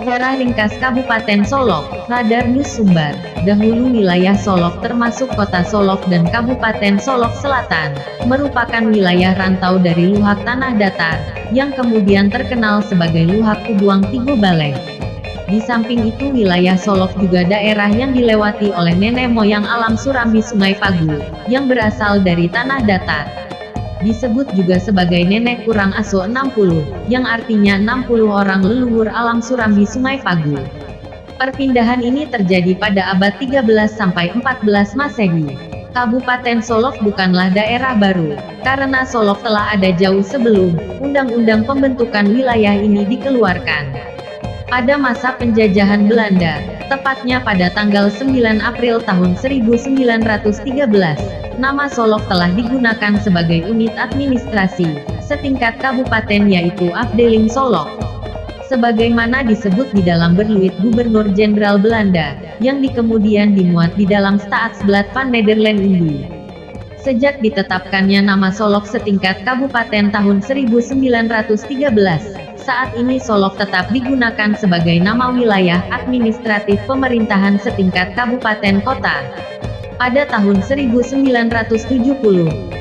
Sejarah ringkas Kabupaten Solok, Radar News Sumbar. Dahulu wilayah Solok termasuk Kota Solok dan Kabupaten Solok Selatan, merupakan wilayah rantau dari luhak tanah datar, yang kemudian terkenal sebagai luhak Kubuang Tigo Balek. Di samping itu wilayah Solok juga daerah yang dilewati oleh nenek moyang alam Surambi Sungai Pagu, yang berasal dari tanah datar. Disebut juga sebagai nenek kurang aso 60, yang artinya 60 orang leluhur alam Surambi Sungai Pagu. Perpindahan ini terjadi pada abad 13 sampai 14 Masehi. Kabupaten Solok bukanlah daerah baru, karena Solok telah ada jauh sebelum undang-undang pembentukan wilayah ini dikeluarkan. Pada masa penjajahan Belanda, tepatnya pada tanggal 9 April tahun 1913, nama Solok telah digunakan sebagai unit administrasi setingkat kabupaten yaitu Afdeling Solok. Sebagaimana disebut di dalam berluit Gubernur Jenderal Belanda, yang kemudian dimuat di dalam Staatsblad van Nederland Indie. Sejak ditetapkannya nama Solok setingkat kabupaten tahun 1913, saat ini Solok tetap digunakan sebagai nama wilayah administratif pemerintahan setingkat kabupaten kota. Pada tahun 1970,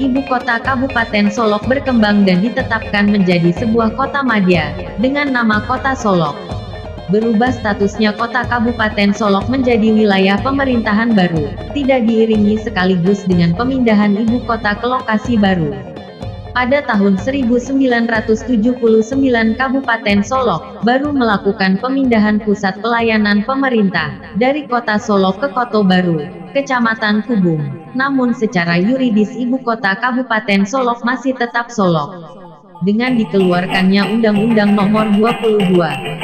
ibu kota Kabupaten Solok berkembang dan ditetapkan menjadi sebuah kota madya, dengan nama Kota Solok. Berubah statusnya kota Kabupaten Solok menjadi wilayah pemerintahan baru, tidak diiringi sekaligus dengan pemindahan ibu kota ke lokasi baru. Pada tahun 1979 Kabupaten Solok baru melakukan pemindahan pusat pelayanan pemerintah dari kota Solok ke Koto Baru, Kecamatan Kubung. Namun secara yuridis ibu kota Kabupaten Solok masih tetap Solok. Dengan dikeluarkannya Undang-Undang Nomor 22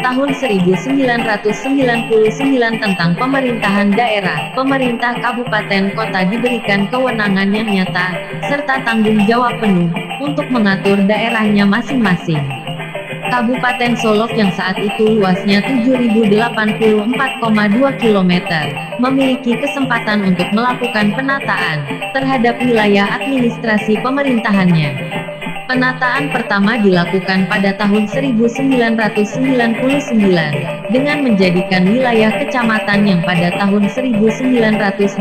Tahun 1999 tentang pemerintahan daerah, pemerintah kabupaten kota diberikan kewenangan yang nyata, serta tanggung jawab penuh, untuk mengatur daerahnya masing-masing. Kabupaten Solok yang saat itu luasnya 7.084,2 km, memiliki kesempatan untuk melakukan penataan terhadap wilayah administrasi pemerintahannya. Penataan pertama dilakukan pada tahun 1999, dengan menjadikan wilayah kecamatan yang pada tahun 1980,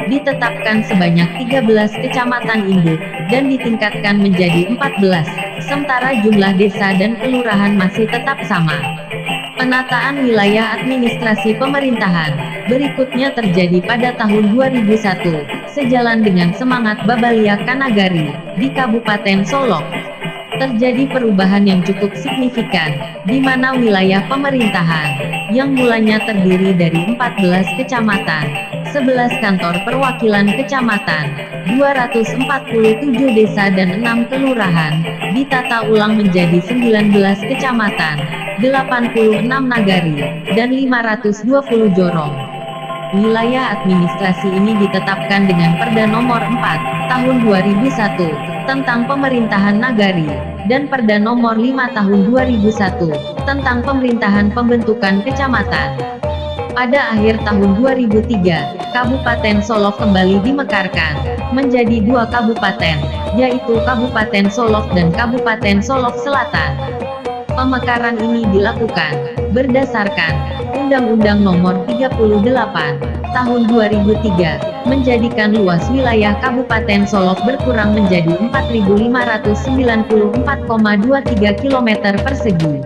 ditetapkan sebanyak 13 kecamatan induk, dan ditingkatkan menjadi 14, sementara jumlah desa dan kelurahan masih tetap sama. Penataan wilayah administrasi pemerintahan berikutnya terjadi pada tahun 2001, sejalan dengan semangat Babalia Kanagari di Kabupaten Solok. Terjadi perubahan yang cukup signifikan, di mana wilayah pemerintahan, yang mulanya terdiri dari 14 kecamatan, 11 kantor perwakilan kecamatan, 247 desa dan 6 kelurahan, ditata ulang menjadi 19 kecamatan, 86 nagari, dan 520 jorong. Wilayah administrasi ini ditetapkan dengan Perda Nomor 4, Tahun 2001, tentang pemerintahan nagari, dan Perda Nomor 5 Tahun 2001, tentang pemerintahan pembentukan kecamatan. Pada akhir tahun 2003, Kabupaten Solok kembali dimekarkan menjadi 2 kabupaten, yaitu Kabupaten Solok dan Kabupaten Solok Selatan. Pemekaran ini dilakukan berdasarkan Undang-Undang Nomor 38 Tahun 2003, menjadikan luas wilayah Kabupaten Solok berkurang menjadi 4.594,23 km persegi.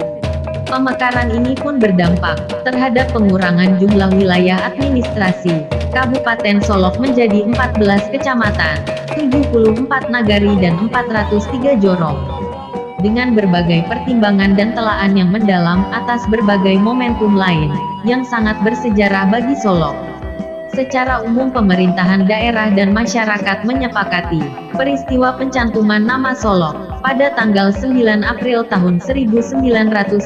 Pemekaran ini pun berdampak terhadap pengurangan jumlah wilayah administrasi. Kabupaten Solok menjadi 14 kecamatan, 74 nagari dan 403 jorong. Dengan berbagai pertimbangan dan telaan yang mendalam atas berbagai momentum lain, yang sangat bersejarah bagi Solok. Secara umum pemerintahan daerah dan masyarakat menyepakati peristiwa pencantuman nama Solok pada tanggal 9 April tahun 1913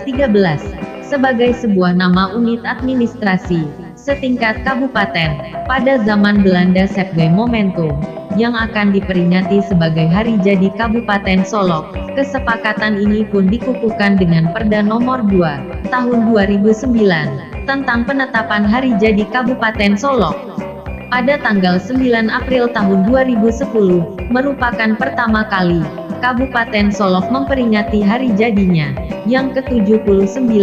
sebagai sebuah nama unit administrasi setingkat kabupaten pada zaman Belanda sebagai momentum yang akan diperingati sebagai hari jadi Kabupaten Solok. Kesepakatan ini pun dikukuhkan dengan Perda Nomor 2 Tahun 2009 tentang penetapan hari jadi Kabupaten Solok. Pada tanggal 9 April tahun 2010, merupakan pertama kali Kabupaten Solok memperingati hari jadinya yang ke-79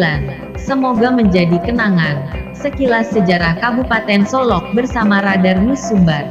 Semoga menjadi kenangan. Sekilas sejarah Kabupaten Solok bersama Radar News Sumbar.